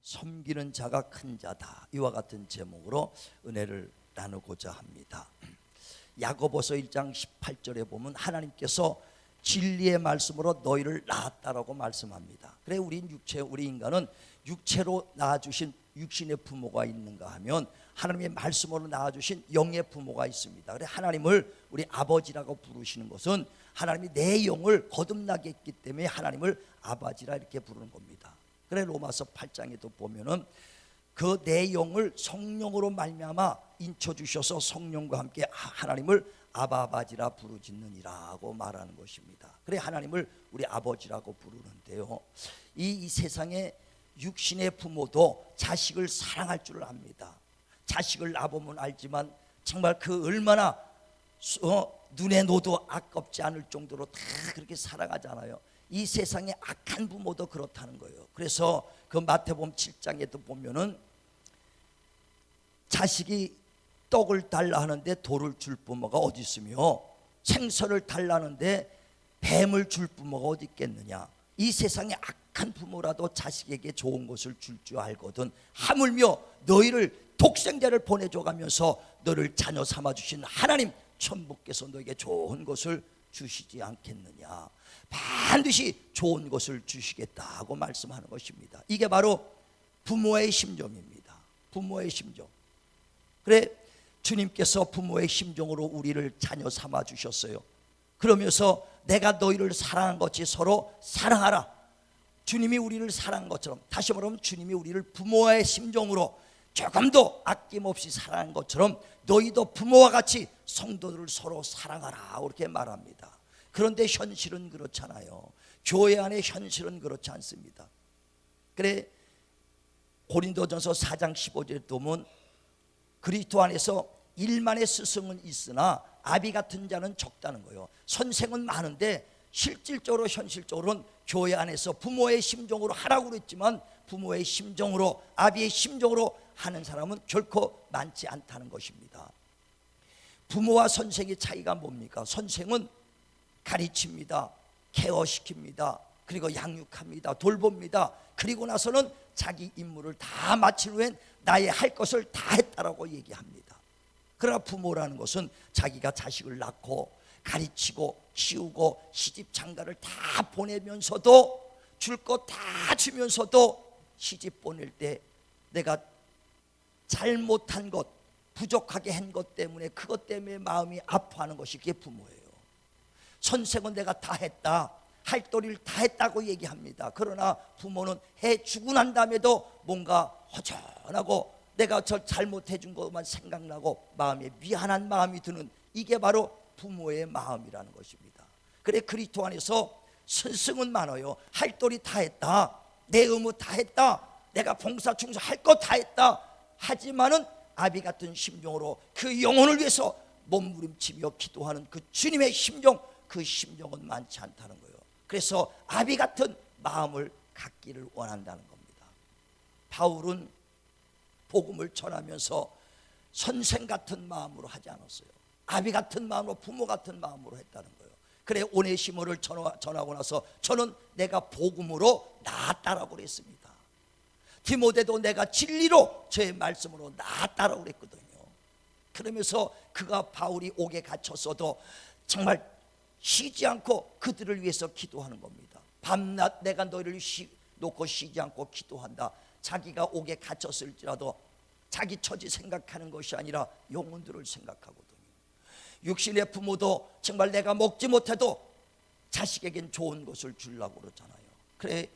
섬기는 자가 큰 자다. 이와 같은 제목으로 은혜를 나누고자 합니다. 야고보서 1장 18절에 보면 하나님께서 진리의 말씀으로 너희를 낳았다라고 말씀합니다. 그래 우리 인간은 육체로 낳아주신 육신의 부모가 있는가 하면 하나님의 말씀으로 낳아주신 영의 부모가 있습니다. 그래 하나님을 우리 아버지라고 부르시는 것은 하나님이 내 영을 거듭나게 했기 때문에 하나님을 아버지라 이렇게 부르는 겁니다. 그래 로마서 8장에도 보면은 그 내 영을 성령으로 말미암아 인쳐 주셔서 성령과 함께 하나님을 아버지라 부르짖느니라고 말하는 것입니다. 그래 하나님을 우리 아버지라고 부르는데요, 이 세상에 육신의 부모도 자식을 사랑할 줄 압니다. 자식을 낳아보면 알지만 정말 그 얼마나 눈에 넣어도 아깝지 않을 정도로 다 그렇게 사랑하잖아요. 이 세상에 악한 부모도 그렇다는 거예요. 그래서 그 마태복음 7장에도 보면은 자식이 떡을 달라 하는데 돌을 줄 부모가 어디 있으며 생선을 달라 하는데 뱀을 줄 부모가 어디 있겠느냐. 이 세상에 악한 부모라도 자식에게 좋은 것을 줄 줄 알거든 하물며 너희를 독생자를 보내줘가면서 너를 자녀 삼아주신 하나님 천부께서 너에게 좋은 것을 주시지 않겠느냐. 반드시 좋은 것을 주시겠다고 말씀하는 것입니다. 이게 바로 부모의 심정입니다. 부모의 심정. 그래 주님께서 부모의 심정으로 우리를 자녀 삼아 주셨어요. 그러면서 내가 너희를 사랑한 것이 서로 사랑하라. 주님이 우리를 사랑한 것처럼, 다시 말하면 주님이 우리를 부모의 심정으로 조금도 아낌없이 사랑한 것처럼 너희도 부모와 같이 성도들을 서로 사랑하라 이렇게 말합니다. 그런데 현실은 그렇잖아요. 교회 안의 현실은 그렇지 않습니다. 그래 고린도전서 4장 15절에 보면 그리스도 안에서 일만의 스승은 있으나 아비 같은 자는 적다는 거예요. 선생은 많은데 실질적으로 현실적으로는 교회 안에서 부모의 심정으로 하라고 그랬지만 부모의 심정으로 아비의 심정으로 하는 사람은 결코 많지 않다는 것입니다. 부모와 선생의 차이가 뭡니까? 선생은 가르칩니다. 케어시킵니다. 그리고 양육합니다. 돌봅니다. 그리고 나서는 자기 임무를 다 마친 후엔 나의 할 것을 다 했다라고 얘기합니다. 그러나 부모라는 것은 자기가 자식을 낳고 가르치고 키우고 시집 장가를 다 보내면서도 줄 것 다 주면서도 시집 보낼 때 내가 잘못한 것, 부족하게 한 것 때문에 그것 때문에 마음이 아파하는 것이 그게 부모예요. 선생은 내가 다 했다, 할 도리를 다 했다고 얘기합니다. 그러나 부모는 해주고 난 다음에도 뭔가 허전하고 내가 저 잘못해 준 것만 생각나고 마음에 미안한 마음이 드는, 이게 바로 부모의 마음이라는 것입니다. 그래 그리스도 안에서 스승은 많아요. 할 도리 다 했다, 내 의무 다 했다, 내가 봉사 충성 할 거 다 했다. 하지만은 아비 같은 심정으로 그 영혼을 위해서 몸부림치며 기도하는 그 주님의 심정, 그 심정은 많지 않다는 거예요. 그래서 아비 같은 마음을 갖기를 원한다는 겁니다. 바울은 복음을 전하면서 선생 같은 마음으로 하지 않았어요. 아비 같은 마음으로, 부모 같은 마음으로 했다는 거예요. 그래 오네시모를 전하고 나서 저는 내가 복음으로 낳았다라고 그랬습니다. 디모데도 내가 진리로 저의 말씀으로 낳았다라고 그랬거든요. 그러면서 그가 바울이 옥에 갇혔어도 정말 쉬지 않고 그들을 위해서 기도하는 겁니다. 밤낮 내가 너희를 놓고 쉬지 않고 기도한다. 자기가 옥에 갇혔을지라도 자기 처지 생각하는 것이 아니라 영혼들을 생각하거든요. 육신의 부모도 정말 내가 먹지 못해도 자식에겐 좋은 것을 주려고 그러잖아요. 그래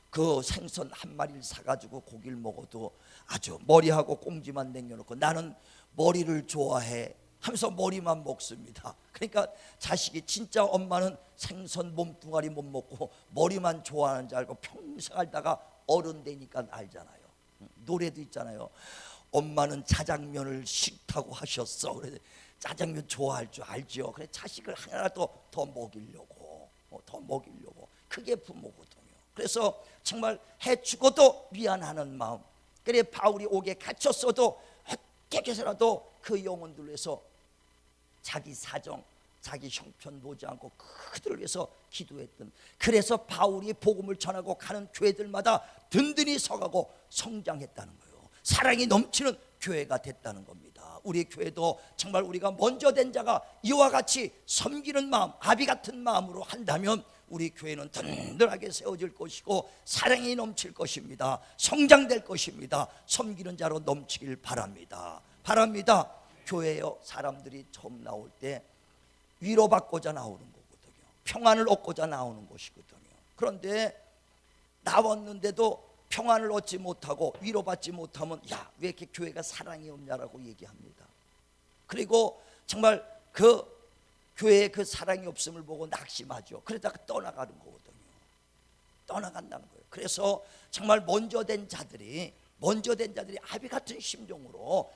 그 생선 한 마리를 사가지고 고기를 먹어도 아주 머리하고 꽁지만 남겨놓고 나는 머리를 좋아해 하면서 머리만 먹습니다. 그러니까 자식이 진짜 엄마는 생선 몸뚱아리 못 먹고 머리만 좋아하는 줄 알고 평생 알다가 어른 되니까 알잖아요. 노래도 있잖아요. 엄마는 자장면을 싫다고 하셨어. 그래 짜장면 좋아할 줄 알죠. 그래 자식을 하나라도 더 먹이려고 그게 부모거든요. 그래서 정말 해주고도 미안하는 마음. 그래 바울이 옥에 갇혔어도 어떻게 해서라도 그 영혼들 위해서 자기 사정, 자기 형편 보지 않고 그들을 위해서 기도했던, 그래서 바울이 복음을 전하고 가는 교회들마다 든든히 서가고 성장했다는 거예요. 사랑이 넘치는 교회가 됐다는 겁니다. 우리 교회도 정말 우리가 먼저 된 자가 이와 같이 섬기는 마음, 아비 같은 마음으로 한다면 우리 교회는 든든하게 세워질 것이고 사랑이 넘칠 것입니다. 성장될 것입니다. 섬기는 자로 넘치길 바랍니다. 교회에 사람들이 처음 나올 때 위로받고자 나오는 거거든요. 평안을 얻고자 나오는 것이거든요. 그런데 나왔는데도 평안을 얻지 못하고 위로받지 못하면 야, 왜 이렇게 교회가 사랑이 없냐라고 얘기합니다. 그리고 정말 그 교회에 그 사랑이 없음을 보고 낙심하죠. 그러다가 떠나가는 거거든요. 떠나간다는 거예요. 그래서 정말 먼저 된 자들이 아비 같은 심정으로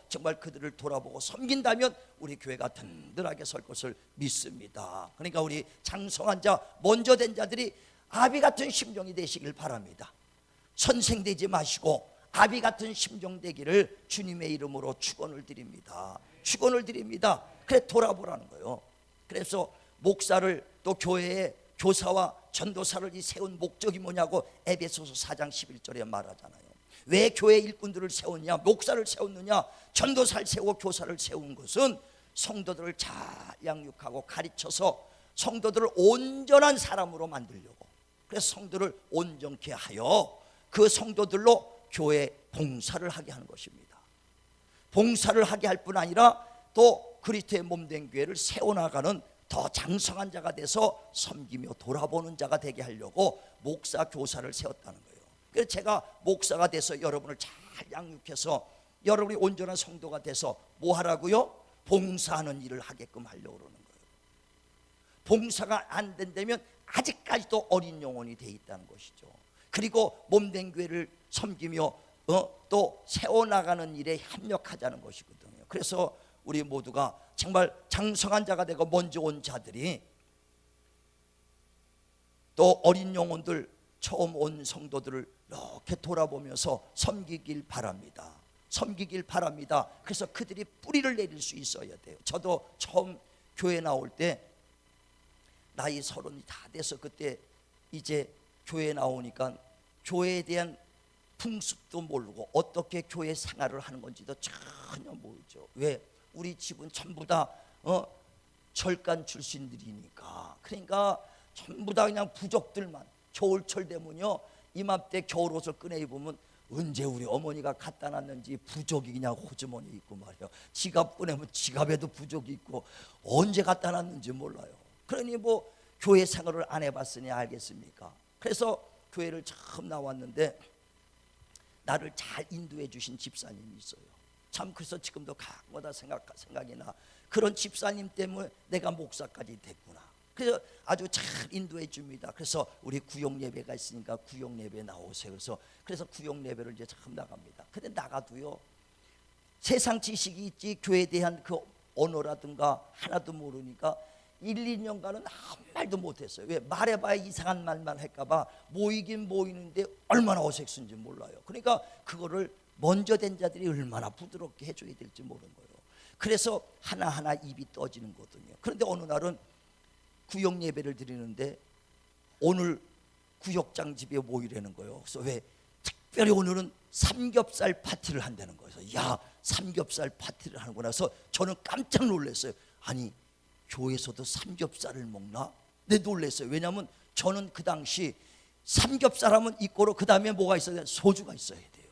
정말 그들을 돌아보고 섬긴다면 우리 교회가 든든하게 설 것을 믿습니다. 그러니까 우리 장성한 자, 먼저 된 자들이 아비 같은 심정이 되시길 바랍니다. 선생되지 마시고 아비 같은 심정 되기를 주님의 이름으로 축원을 드립니다. 그래 돌아보라는 거예요. 그래서 목사를 또 교회에 교사와 전도사를 세운 목적이 뭐냐고 에베소서 4장 11절에 말하잖아요. 왜 교회 일꾼들을 세웠냐, 목사를 세웠느냐, 전도사를 세우고 교사를 세운 것은 성도들을 잘 양육하고 가르쳐서 성도들을 온전한 사람으로 만들려고, 그래서 성도를 온전케 하여 그 성도들로 교회 봉사를 하게 하는 것입니다. 봉사를 하게 할 뿐 아니라 또 그리스도의 몸된 교회를 세워나가는 더 장성한 자가 돼서 섬기며 돌아보는 자가 되게 하려고 목사 교사를 세웠다는 거예요. 그래서 제가 목사가 돼서 여러분을 잘 양육해서 여러분이 온전한 성도가 돼서 뭐 하라고요? 봉사하는 일을 하게끔 하려고 그러는 거예요. 봉사가 안 된다면 아직까지도 어린 영혼이 돼 있다는 것이죠. 그리고 몸된 교회를 섬기며 또 세워나가는 일에 협력하자는 것이거든요. 그래서 우리 모두가 정말 장성한 자가 되고 먼저 온 자들이 또 어린 영혼들, 처음 온 성도들을 이렇게 돌아보면서 섬기길 바랍니다. 그래서 그들이 뿌리를 내릴 수 있어야 돼요. 저도 처음 교회 나올 때 나이 30이 다 돼서 그때 이제 교회 나오니까 교회에 대한 풍습도 모르고 어떻게 교회 생활을 하는 건지도 전혀 모르죠. 왜? 우리 집은 전부 다 절간 출신들이니까. 그러니까 전부 다 그냥 부족들만, 겨울철 되면요 이맘때 겨울옷을 꺼내 입으면 언제 우리 어머니가 갖다 놨는지 부족이 그냥 호주머니 있고 말이에요. 지갑 꺼내면 지갑에도 부족이 있고 언제 갖다 놨는지 몰라요. 그러니 뭐 교회 생활을 안 해봤으니 알겠습니까? 그래서 교회를 처음 나왔는데 나를 잘 인도해 주신 집사님이 있어요. 참 그래서 지금도 가끔마다 생각이 나. 그런 집사님 때문에 내가 목사까지 됐구나. 그래서 아주 잘 인도해 줍니다. 그래서 우리 구역 예배가 있으니까 구역 예배 나오세요. 그래서 구역 예배를 이제 처음 나갑니다. 근데 나가도요 세상 지식이 있지 교회에 대한 그 언어라든가 하나도 모르니까 1, 2년간은 아무 말도 못했어요. 왜? 말해봐야 이상한 말만 할까봐 모이긴 모이는데 얼마나 어색한지 몰라요. 그러니까 그거를 먼저 된 자들이 얼마나 부드럽게 해줘야 될지 모르는 거예요. 그래서 하나하나 입이 떠지는 거거든요. 그런데 어느 날은 구역 예배를 드리는데 오늘 구역장 집에 모이라는 거예요. 그래서 왜? 특별히 오늘은 삼겹살 파티를 한다는 거예요. 야, 삼겹살 파티를 하는구나. 그래서 저는 깜짝 놀랐어요. 아니 교회에서도 삼겹살을 먹나? 네, 놀랐어요. 왜냐하면 저는 그 당시 삼겹살 하면 이꼬로 그 다음에 뭐가 있어야 돼요? 소주가 있어야 돼요.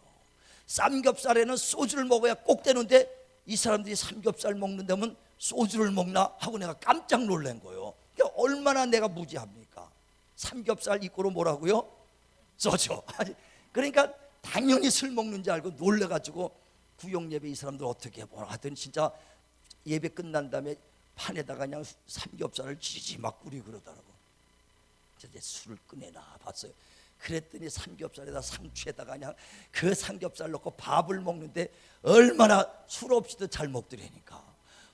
삼겹살에는 소주를 먹어야 꼭 되는데 이 사람들이 삼겹살 먹는다면 소주를 먹나? 하고 내가 깜짝 놀란 거예요. 그러니까 얼마나 내가 무지합니까? 삼겹살 이꼬로 뭐라고요? 소주. 그러니까 당연히 술 먹는 줄 알고 놀래가지고 구역 예배 이 사람들 어떻게 뭐라 하더니 진짜 예배 끝난 다음에 판에다가 그냥 삼겹살을 지지 막 뿌리고 그러더라고. 이제 술을 꺼내나 봤어요. 그랬더니 삼겹살에다 상추에다가 그냥 그 삼겹살 넣고 밥을 먹는데 얼마나 술 없이도 잘 먹더라니까.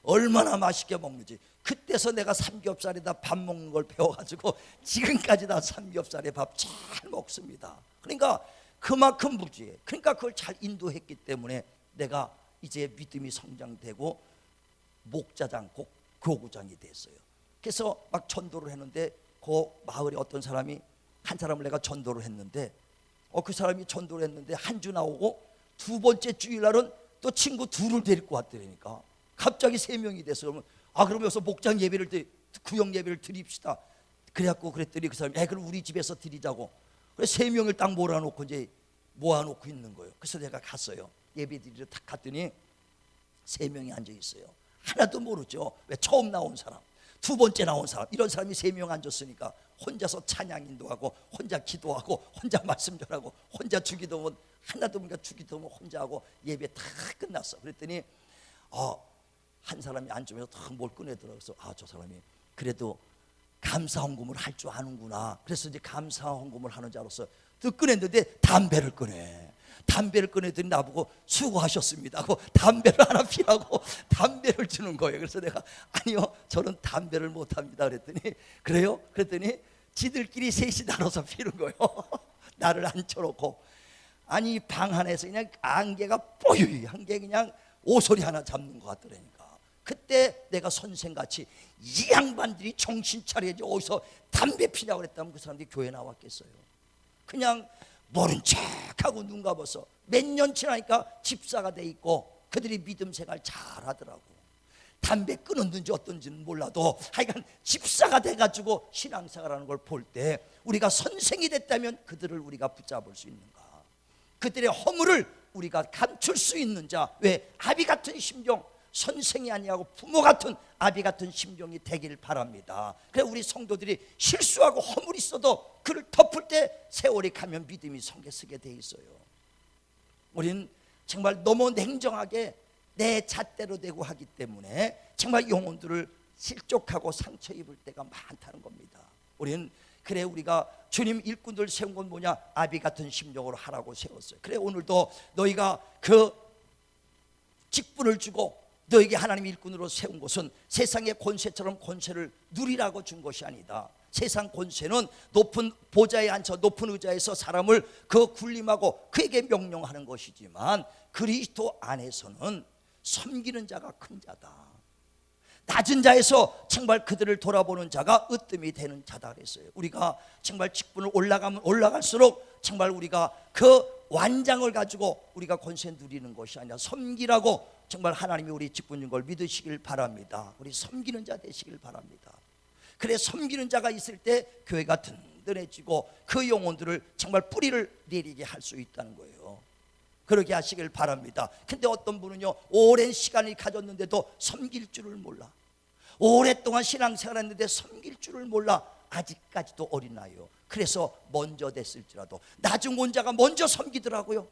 얼마나 맛있게 먹는지. 그때서 내가 삼겹살에다 밥 먹는 걸 배워가지고 지금까지 다 삼겹살에 밥 잘 먹습니다. 그러니까 그만큼 무지해. 그러니까 그걸 잘 인도했기 때문에 내가 이제 믿음이 성장되고 목자장 교구장이 됐어요. 그래서 막 전도를 했는데 그 마을에 어떤 사람이 한 사람을 내가 전도를 했는데 그 사람이 전도를 했는데 한 주 나오고 두 번째 주일날은 또 친구 둘을 데리고 왔더라니까. 갑자기 3명이 됐어. 그러면 그럼 여기서 목장 예배를 구역 예배를 드립시다. 그래갖고 그랬더니 그 사람이 그럼 우리 집에서 드리자고. 그래서 3명을 딱 몰아놓고 이제 모아놓고 있는 거예요. 그래서 내가 갔어요. 예배 드리러 딱 갔더니 3명이 앉아 있어요. 하나도 모르죠. 왜 처음 나온 사람, 두 번째 나온 사람, 이런 사람이 3명 앉았으니까 혼자서 찬양 인도하고 혼자 기도하고 혼자 말씀 전하고 혼자 주기도문 하나도 뭔가 주기도문 혼자 하고 예배 다 끝났어. 그랬더니 한 사람이 앉으면서 탁 뭘 꺼내더라고요. 그래서 저 사람이 그래도 감사 헌금을 할 줄 아는구나. 그래서 이제 감사 헌금을 하는 줄 알았어. 또 꺼냈는데 담배를 꺼내. 담배를 꺼내더니 나보고 수고하셨습니다 하고 담배를 하나 피라고 담배를 주는 거예요. 그래서 내가 아니요 저는 담배를 못합니다 그랬더니 그래요? 그랬더니 지들끼리 셋이 나눠서 피는 거예요. 나를 앉혀놓고. 아니 방 안에서 그냥 안개가 뽀유이 한 게 그냥 오소리 하나 잡는 것 같더라니까. 그때 내가 선생같이 이 양반들이 정신 차려야지 어디서 담배 피냐고 그랬다면 그 사람들이 교회 나왔겠어요. 그냥 모른 척하고 눈 감아서 몇 년 지나니까 집사가 돼 있고 그들이 믿음 생활 잘하더라고. 담배 끊었는지 어떤지는 몰라도 하여간 집사가 돼가지고 신앙생활하는 걸 볼 때 우리가 선생이 됐다면 그들을 우리가 붙잡을 수 있는가. 그들의 허물을 우리가 감출 수 있는 자. 왜? 아비 같은 심정, 선생이 아니하고 부모 같은 아비 같은 심정이 되길 바랍니다. 그래 우리 성도들이 실수하고 허물이 있어도 그를 덮을 때 세월이 가면 믿음이 성게 서게 돼 있어요. 우리는 정말 너무 냉정하게 내 잣대로 되고 하기 때문에 정말 영혼들을 실족하고 상처 입을 때가 많다는 겁니다. 우리는 그래 우리가 주님 일꾼들 세운 건 뭐냐? 아비 같은 심정으로 하라고 세웠어요. 그래 오늘도 너희가 그 직분을 주고 너에게 하나님 일꾼으로 세운 것은 세상의 권세처럼 권세를 누리라고 준 것이 아니다. 세상 권세는 높은 보좌에 앉아 높은 의자에서 사람을 그 군림하고 그에게 명령하는 것이지만 그리스도 안에서는 섬기는 자가 큰 자다. 낮은 자에서 정말 그들을 돌아보는 자가 으뜸이 되는 자다 그랬어요. 우리가 정말 직분을 올라가면 올라갈수록 정말 우리가 그 완장을 가지고 우리가 권세 누리는 것이 아니라 섬기라고 정말 하나님이 우리 직분 준 걸 믿으시길 바랍니다. 우리 섬기는 자 되시길 바랍니다. 그래 섬기는 자가 있을 때 교회가 든든해지고 그 영혼들을 정말 뿌리를 내리게 할 수 있다는 거예요. 그러게 하시길 바랍니다. 근데 어떤 분은요 오랜 시간을 가졌는데도 섬길 줄을 몰라. 오랫동안 신앙생활했는데 섬길 줄을 몰라. 아직까지도 어린아이요. 그래서 먼저 됐을지라도 나중 온 자가 먼저 섬기더라고요.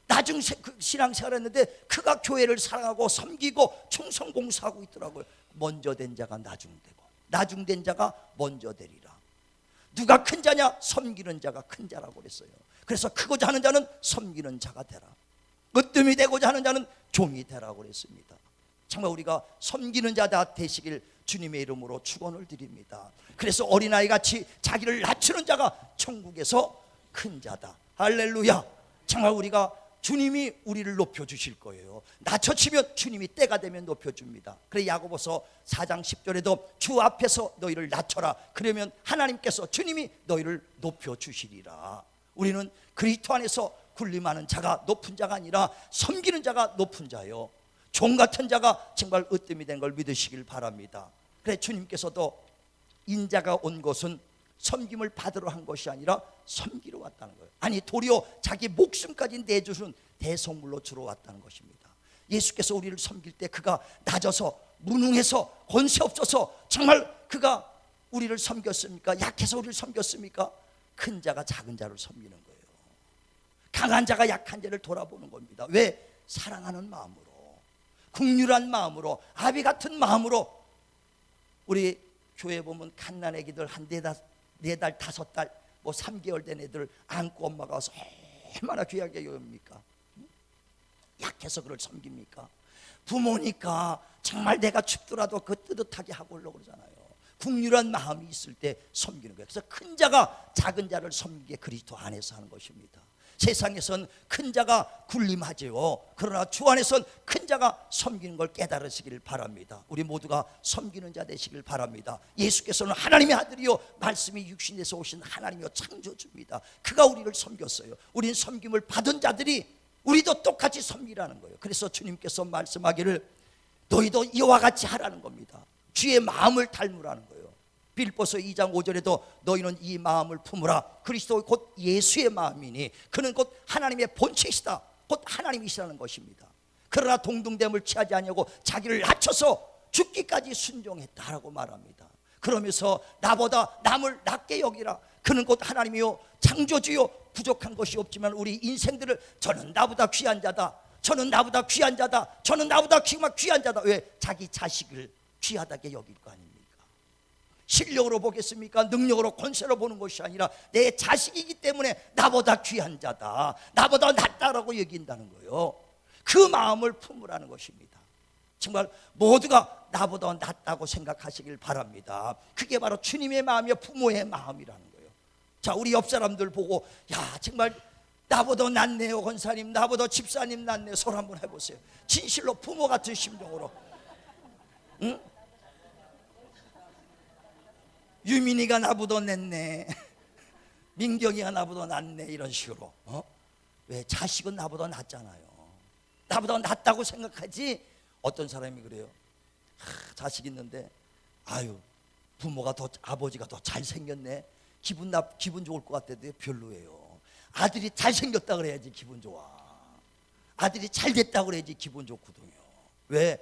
나중 신앙생활했는데 그가 교회를 사랑하고 섬기고 충성봉사하고 있더라고요. 먼저 된 자가 나중 되고 나중 된 자가 먼저 되리라. 누가 큰 자냐? 섬기는 자가 큰 자라고 그랬어요. 그래서 크고자 하는 자는 섬기는 자가 되라. 으뜸이 되고자 하는 자는 종이 되라고 그랬습니다. 정말 우리가 섬기는 자다 되시길 주님의 이름으로 축원을 드립니다. 그래서 어린아이같이 자기를 낮추는 자가 천국에서 큰 자다. 할렐루야. 정말 우리가 주님이 우리를 높여주실 거예요. 낮춰치면 주님이 때가 되면 높여줍니다. 그래 야고보서 4장 10절에도 주 앞에서 너희를 낮춰라. 그러면 하나님께서 주님이 너희를 높여주시리라. 우리는 그리스도 안에서 군림하는 자가 높은 자가 아니라 섬기는 자가 높은 자요. 종 같은 자가 정말 으뜸이 된 걸 믿으시길 바랍니다. 그래 주님께서도 인자가 온 것은 섬김을 받으러 한 것이 아니라 섬기러 왔다는 거예요. 아니 도리어 자기 목숨까지 내주는 대속물로 주러 왔다는 것입니다. 예수께서 우리를 섬길 때 그가 낮아서 무능해서 권세 없어서 정말 그가 우리를 섬겼습니까? 약해서 우리를 섬겼습니까? 큰 자가 작은 자를 섬기는 거예요. 강한 자가 약한 자를 돌아보는 겁니다. 왜? 사랑하는 마음으로, 긍휼한 마음으로, 아비 같은 마음으로. 우리 교회 보면 갓난 애기들 한 4달 5달 뭐 3개월 된 애들 안고 엄마가 와서 얼마나 귀하게 여깁니까? 약해서 그를 섬깁니까? 부모니까 정말 내가 춥더라도 그 뜨뜻하게 하고 오려고 그러잖아요. 국률한 마음이 있을 때 섬기는 거예요. 그래서 큰 자가 작은 자를 섬기게 그리스도 안에서 하는 것입니다. 세상에선 큰 자가 군림하지요. 그러나 주 안에선 큰 자가 섬기는 걸 깨달으시길 바랍니다. 우리 모두가 섬기는 자 되시길 바랍니다. 예수께서는 하나님의 아들이요 말씀이 육신에서 오신 하나님이요 창조주입니다. 그가 우리를 섬겼어요. 우린 섬김을 받은 자들이 우리도 똑같이 섬기라는 거예요. 그래서 주님께서 말씀하기를 너희도 이와 같이 하라는 겁니다. 주의 마음을 닮으라는 거예요. 빌보서 2장 5절에도 너희는 이 마음을 품으라. 그리스도 곧 예수의 마음이니 그는 곧 하나님의 본체이시다. 곧 하나님이시라는 것입니다. 그러나 동등됨을 취하지 아니하고 자기를 낮춰서 죽기까지 순종했다라고 말합니다. 그러면서 나보다 남을 낮게 여기라. 그는 곧 하나님이요 창조주요 부족한 것이 없지만 우리 인생들을 저는 나보다 귀한 자다, 저는 나보다 귀한 자다, 저는 나보다 귀한 자다. 왜? 자기 자식을 귀하다게 여길 거 아닙니까? 실력으로 보겠습니까? 능력으로 권세로 보는 것이 아니라 내 자식이기 때문에 나보다 귀한 자다, 나보다 낫다라고 여긴다는 거예요. 그 마음을 품으라는 것입니다. 정말 모두가 나보다 낫다고 생각하시길 바랍니다. 그게 바로 주님의 마음이요 부모의 마음이라는 거예요. 자, 우리 옆 사람들 보고 야 정말 나보다 낫네요 권사님, 나보다 집사님 낫네요. 손 한번 해보세요. 진실로 부모 같은 심정으로. 응? 유민이가 나보다 냈네, 민경이가 나보다 낫네, 이런 식으로. 왜? 자식은 나보다 낫잖아요. 나보다 낫다고 생각하지. 어떤 사람이 그래요. 자식 있는데 아유 부모가 더, 아버지가 더 잘생겼네, 기분 좋을 것 같은데 별로예요. 아들이 잘생겼다 그래야지 기분 좋아. 아들이 잘됐다 그래야지 기분 좋거든요. 왜?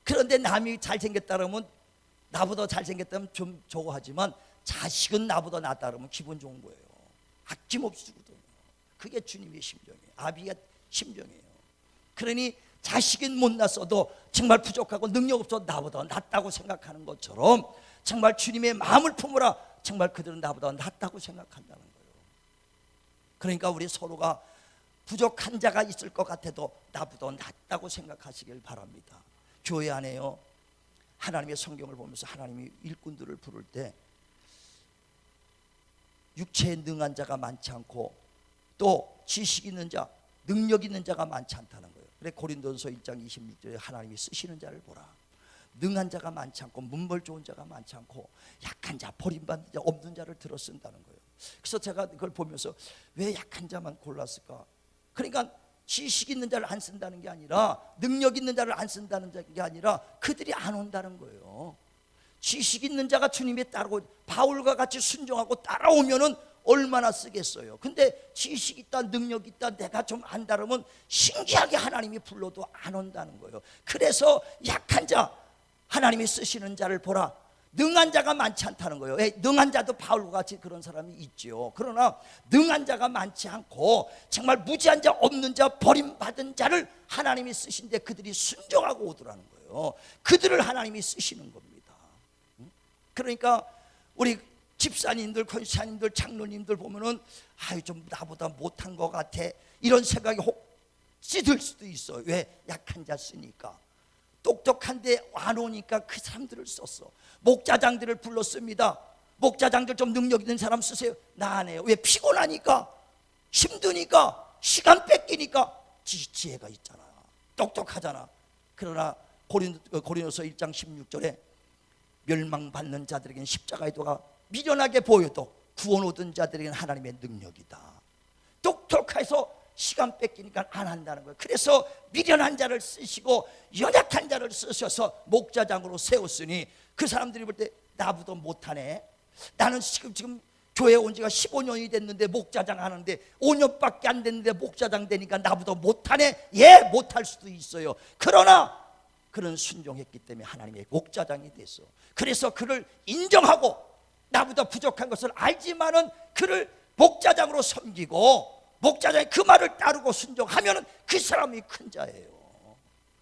그런데 남이 잘생겼다 그러면, 나보다 잘생겼다면 좀 저거 하지만 자식은 나보다 낫다 그러면 기분 좋은 거예요. 아낌없이 주거든요. 그게 주님의 심정이에요. 아비의 심정이에요. 그러니 자식은 못났어도 정말 부족하고 능력 없어도 나보다 낫다고 생각하는 것처럼 정말 주님의 마음을 품으라. 정말 그들은 나보다 낫다고 생각한다는 거예요. 그러니까 우리 서로가 부족한 자가 있을 것 같아도 나보다 낫다고 생각하시길 바랍니다. 교회 안에요, 하나님의 성경을 보면서 하나님이 일꾼들을 부를 때 육체에 능한 자가 많지 않고 또 지식 있는 자, 능력 있는 자가 많지 않다는 거예요. 그래 고린도전서 1장 26절에 하나님이 쓰시는 자를 보라. 능한 자가 많지 않고 문벌 좋은 자가 많지 않고 약한 자, 버림받는 자, 없는 자를 들어 쓴다는 거예요. 그래서 제가 그걸 보면서 왜 약한 자만 골랐을까? 그러니까 지식 있는 자를 안 쓴다는 게 아니라, 능력 있는 자를 안 쓴다는 게 아니라 그들이 안 온다는 거예요. 지식 있는 자가 주님에 따르고 바울과 같이 순종하고 따라오면은 얼마나 쓰겠어요. 근데 지식 있다, 능력 있다, 내가 좀 안다 그러면 신기하게 하나님이 불러도 안 온다는 거예요. 그래서 약한 자, 하나님이 쓰시는 자를 보라. 능한 자가 많지 않다는 거예요. 능한 자도 바울과 같이 그런 사람이 있죠. 그러나 능한 자가 많지 않고 정말 무지한 자, 없는 자, 버림받은 자를 하나님이 쓰신데 그들이 순종하고 오더라는 거예요. 그들을 하나님이 쓰시는 겁니다. 그러니까 우리 집사님들, 권사님들, 장로님들 보면은 아유 좀 나보다 못한 것 같아, 이런 생각이 혹시 들 수도 있어요. 왜? 약한 자 쓰니까. 똑똑한데 안 오니까 그 사람들을 썼어. 목자장들을 불렀습니다. 목자장들 좀 능력 있는 사람 쓰세요. 나 안 해요. 왜? 피곤하니까, 힘드니까, 시간 뺏기니까. 지혜가 있잖아, 똑똑하잖아. 그러나 고린도서 1장 16절에 멸망받는 자들에게는 십자가의 도가 미련하게 보여도 구원 얻은 자들에게는 하나님의 능력이다. 똑똑해서 시간 뺏기니까 안 한다는 거예요. 그래서 미련한 자를 쓰시고 연약한 자를 쓰셔서 목자장으로 세웠으니 그 사람들이 볼 때 나보다 못하네, 나는 지금 교회 온 지가 15년이 됐는데 목자장 하는데 5년밖에 안 됐는데 목자장 되니까 나보다 못하네. 예, 못할 수도 있어요. 그러나 그는 순종했기 때문에 하나님의 목자장이 됐어. 그래서 그를 인정하고 나보다 부족한 것을 알지만은 그를 목자장으로 섬기고 목자장이 그 말을 따르고 순종하면 그 사람이 큰 자예요.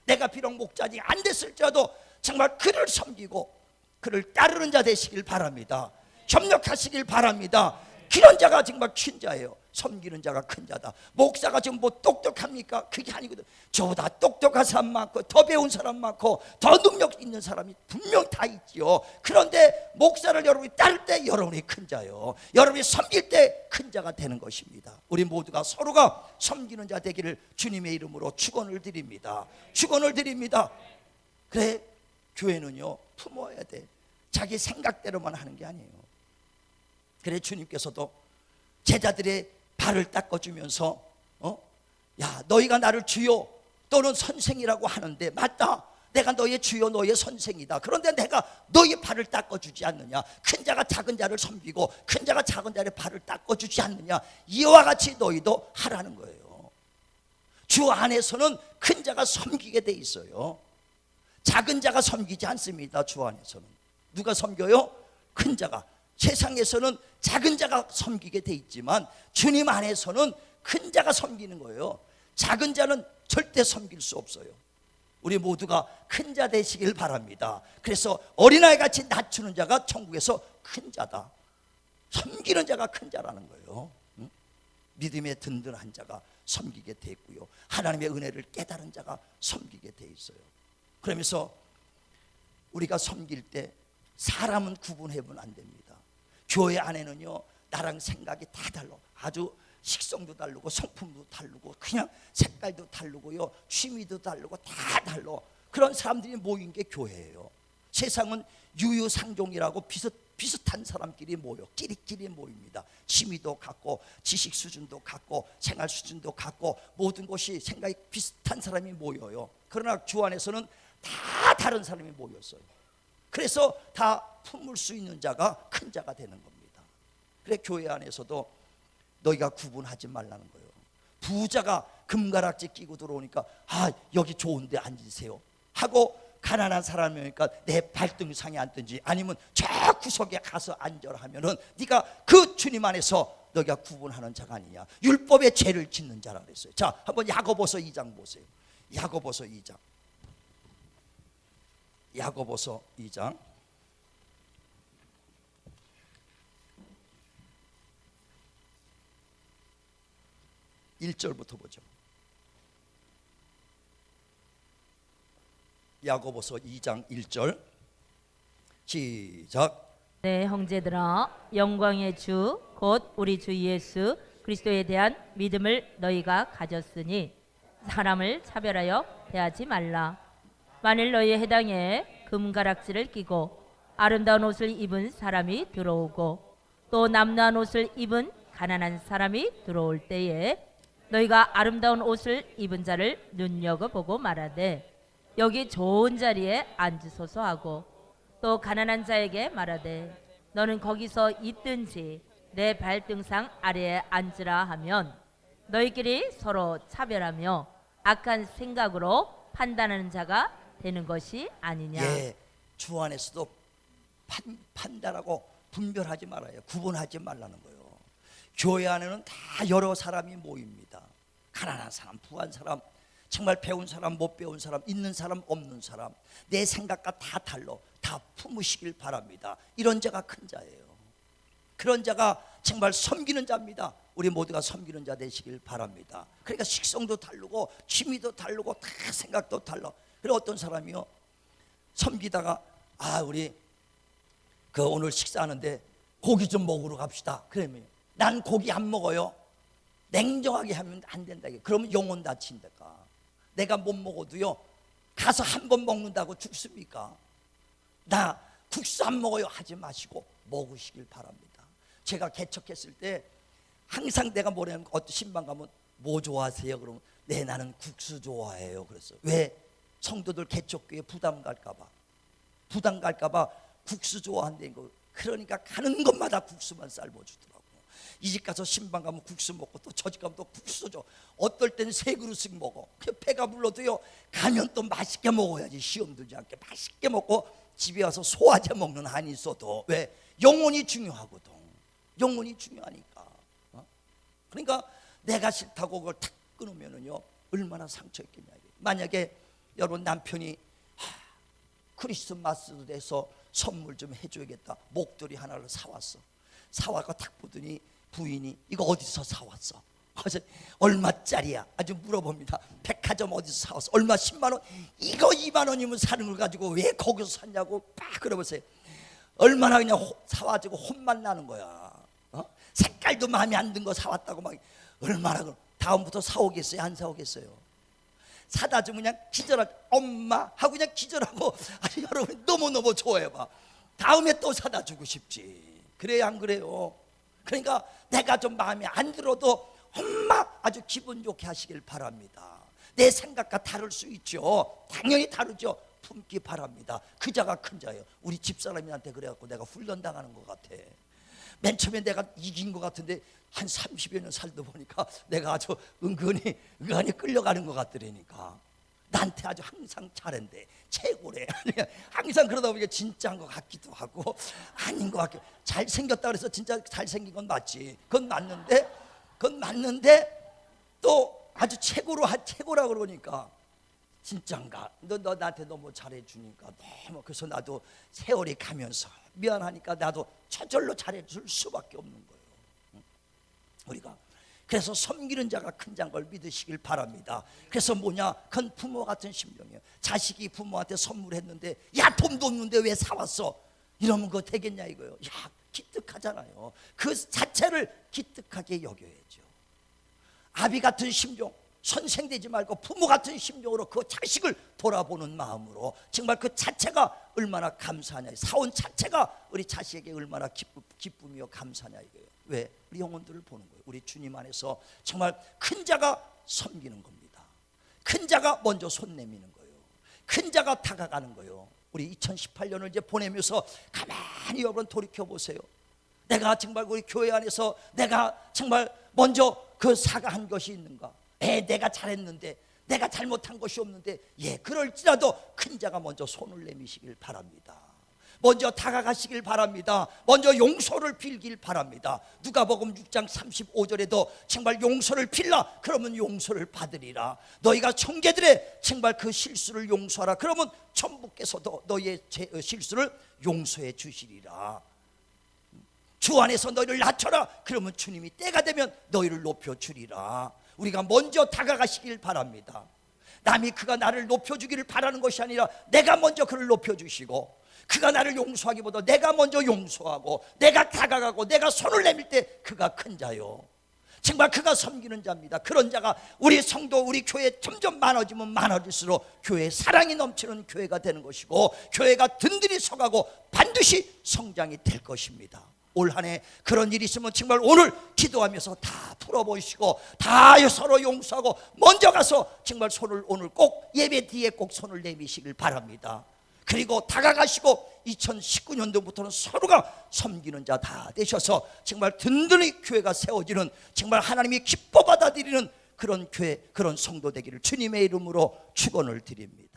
내가 비록 목자장이 안 됐을지라도 정말 그를 섬기고 그를 따르는 자 되시길 바랍니다. 협력하시길 바랍니다. 그런 자가 정말 큰 자예요. 섬기는 자가 큰 자다. 목사가 지금 뭐 똑똑합니까? 그게 아니거든. 저보다 똑똑한 사람 많고 더 배운 사람 많고 더 능력 있는 사람이 분명 다 있지요. 그런데 목사를 여러분이 따를 때 여러분이 큰 자요, 여러분이 섬길 때 큰 자가 되는 것입니다. 우리 모두가 서로가 섬기는 자 되기를 주님의 이름으로 축원을 드립니다. 축원을 드립니다. 그래, 교회는요 품어야 돼. 자기 생각대로만 하는 게 아니에요. 그래, 주님께서도 제자들의 발을 닦아주면서 야, 너희가 나를 주요 또는 선생이라고 하는데 맞다, 내가 너의 주요 너의 선생이다. 그런데 내가 너의 발을 닦아주지 않느냐? 큰 자가 작은 자를 섬기고 큰 자가 작은 자의 발을 닦아주지 않느냐? 이와 같이 너희도 하라는 거예요. 주 안에서는 큰 자가 섬기게 돼 있어요. 작은 자가 섬기지 않습니다. 주 안에서는 누가 섬겨요? 큰 자가. 세상에서는 작은 자가 섬기게 돼 있지만 주님 안에서는 큰 자가 섬기는 거예요. 작은 자는 절대 섬길 수 없어요. 우리 모두가 큰 자 되시길 바랍니다. 그래서 어린아이 같이 낮추는 자가 천국에서 큰 자다. 섬기는 자가 큰 자라는 거예요. 믿음의 든든한 자가 섬기게 돼 있고요, 하나님의 은혜를 깨달은 자가 섬기게 돼 있어요. 그러면서 우리가 섬길 때 사람은 구분해보면 안 됩니다. 교회 안에는요 나랑 생각이 다 달라. 아주 식성도 다르고 성품도 다르고 그냥 색깔도 다르고요, 취미도 다르고 다 달라. 그런 사람들이 모인 게 교회예요. 세상은 유유상종이라고 비슷한 사람끼리 모여 끼리끼리 모입니다. 취미도 같고 지식 수준도 같고 생활 수준도 같고 모든 것이 생각이 비슷한 사람이 모여요. 그러나 주 안에서는 다 다른 사람이 모였어요. 그래서 다 품을 수 있는 자가 큰 자가 되는 겁니다. 그래, 교회 안에서도 너희가 구분하지 말라는 거예요. 부자가 금가락지 끼고 들어오니까 아, 여기 좋은데 앉으세요 하고, 가난한 사람이니까 내 발등상에 앉든지 아니면 저 구석에 가서 앉으라 하면은 네가 그 주님 안에서 너희가 구분하는 자가 아니냐, 율법의 죄를 짓는 자라 그랬어요. 자, 한번 야고보서 2장 보세요. 야고보서 2장. 야고보서 2장 1절부터 보죠. 야고보서 2장 1절 시작. 네, 형제들아, 영광의 주 곧 우리 주 예수 그리스도에 대한 믿음을 너희가 가졌으니 사람을 차별하여 대하지 말라. 만일 너희의 해당에 금가락지를 끼고 아름다운 옷을 입은 사람이 들어오고 또 남루한 옷을 입은 가난한 사람이 들어올 때에 너희가 아름다운 옷을 입은 자를 눈여겨보고 말하되 여기 좋은 자리에 앉으소서 하고, 또 가난한 자에게 말하되 너는 거기서 있든지 내 발등상 아래에 앉으라 하면 너희끼리 서로 차별하며 악한 생각으로 판단하는 자가 되는 것이 아니냐. 예, 주 안에서도 판단하고 분별하지 말아요. 구분하지 말라는 거예요. 교회 안에는 다 여러 사람이 모입니다. 가난한 사람, 부한 사람, 정말 배운 사람, 못 배운 사람, 있는 사람, 없는 사람, 내 생각과 다 달라. 다 품으시길 바랍니다. 이런 자가 큰 자예요. 그런 자가 정말 섬기는 자입니다. 우리 모두가 섬기는 자 되시길 바랍니다. 그러니까 식성도 다르고 취미도 다르고 다 생각도 달라. 그리고 어떤 사람이요, 섬기다가 아, 우리 그 오늘 식사하는데 고기 좀 먹으러 갑시다. 그러면 난 고기 안 먹어요. 냉정하게 하면 안 된다. 그러면 영혼 다친다까. 내가 못 먹어도요 가서 한 번 먹는다고 죽습니까? 나 국수 안 먹어요 하지 마시고 먹으시길 바랍니다. 제가 개척했을 때 항상 내가 뭐냐면 어떤 신방 가면 뭐 좋아하세요? 그러면 네, 나는 국수 좋아해요. 그랬어요. 왜? 성도들 개척교회 부담 갈까봐 국수 좋아한다는 거. 그러니까 가는 곳마다 국수만 삶아주더라고. 이 집 가서 신방 가면 국수 먹고 또 저 집 가면 또 국수 줘. 어떨 때는 3그릇씩 먹어. 배가 불러도요 가면 또 맛있게 먹어야지. 시험 들지 않게 맛있게 먹고 집에 와서 소화제 먹는 한이 있어도. 왜? 영혼이 중요하거든. 영혼이 중요하니까. 그러니까 내가 싫다고 그걸 탁 끊으면은요 얼마나 상처 있겠냐. 만약에 여러분 남편이 크리스마스 돼서 선물 좀 해줘야겠다, 목도리 하나를 사왔어. 사와가 딱 보더니 부인이 이거 어디서 사왔어? 그래서 얼마짜리야? 아주 물어봅니다. 백화점 어디서 사왔어? 얼마? 10만 원? 이거 2만 원이면 사는 걸 가지고 왜 거기서 샀냐고 막 그러보세요. 얼마나 그냥 사와가지고 혼만 나는 거야. 색깔도 마음에 안 든 거 사왔다고 막 얼마나. 다음부터 사오겠어요? 안 사오겠어요? 사다 주면 그냥 기절하고 엄마 하고 그냥 기절하고. 아니 여러분 너무너무 좋아해봐. 다음에 또 사다 주고 싶지. 그래요 안 그래요? 그러니까 내가 좀 마음에 안 들어도 엄마 아주 기분 좋게 하시길 바랍니다. 내 생각과 다를 수 있죠. 당연히 다르죠. 품기 바랍니다. 그 자가 큰 자예요. 우리 집사람한테 그래갖고 내가 훈련당하는 것 같아. 맨 처음에 내가 이긴 것 같은데 한 30여 년 살다 보니까 내가 아주 은근히 끌려가는 것 같더라니까. 나한테 아주 항상 잘한대. 최고래. 항상 그러다 보니까 진짜인 것 같기도 하고 아닌 것 같기도. 잘생겼다 그래서 진짜 잘생긴 건 맞지. 그건 맞는데 또 아주 최고라 그러니까 진짠가? 너 나한테 너무 잘해주니까 너무. 그래서 나도 세월이 가면서 미안하니까 나도 저절로 잘해줄 수밖에 없는 거예요. 우리가 그래서 섬기는 자가 큰 자인 걸 믿으시길 바랍니다. 그래서 뭐냐? 그건 부모 같은 심정이에요. 자식이 부모한테 선물했는데 야 돈도 없는데 왜 사왔어? 이러면 그거 되겠냐 이거예요. 야 기특하잖아요. 그 자체를 기특하게 여겨야죠. 아비 같은 심정, 선생되지 말고 부모 같은 심정으로 그 자식을 돌아보는 마음으로 정말 그 자체가 얼마나 감사하냐. 사온 자체가 우리 자식에게 얼마나 기쁨이요 감사냐 이거예요. 왜? 우리 영혼들을 보는 거예요. 우리 주님 안에서 정말 큰 자가 섬기는 겁니다. 큰 자가 먼저 손 내미는 거예요. 큰 자가 다가가는 거예요. 우리 2018년을 이제 보내면서 가만히 여러분 돌이켜 보세요. 내가 정말 우리 교회 안에서 내가 정말 먼저 그 사과한 것이 있는가? 내가 잘했는데 내가 잘못한 것이 없는데 그럴지라도 큰 자가 먼저 손을 내미시길 바랍니다. 먼저 다가가시길 바랍니다. 먼저 용서를 빌길 바랍니다. 누가복음 6장 35절에도 정말 용서를 빌라 그러면 용서를 받으리라. 너희가 형제들의 정말 그 실수를 용서하라 그러면 천부께서도 너희의 실수를 용서해 주시리라. 주 안에서 너희를 낮춰라 그러면 주님이 때가 되면 너희를 높여주리라. 우리가 먼저 다가가시길 바랍니다. 남이 그가 나를 높여주기를 바라는 것이 아니라 내가 먼저 그를 높여주시고 그가 나를 용서하기보다 내가 먼저 용서하고 내가 다가가고 내가 손을 내밀 때 그가 큰 자요. 정말 그가 섬기는 자입니다. 그런 자가 우리 성도 우리 교회에 점점 많아지면 많아질수록 교회에 사랑이 넘치는 교회가 되는 것이고 교회가 든든히 서가고 반드시 성장이 될 것입니다. 올 한 해 그런 일이 있으면 정말 오늘 기도하면서 다 풀어보시고 다 서로 용서하고 먼저 가서 정말 손을 오늘 꼭 예배 뒤에 꼭 손을 내미시길 바랍니다. 그리고 다가가시고 2019년도부터는 서로가 섬기는 자 다 되셔서 정말 든든히 교회가 세워지는 정말 하나님이 기뻐 받아들이는 그런 교회 그런 성도 되기를 주님의 이름으로 축원을 드립니다.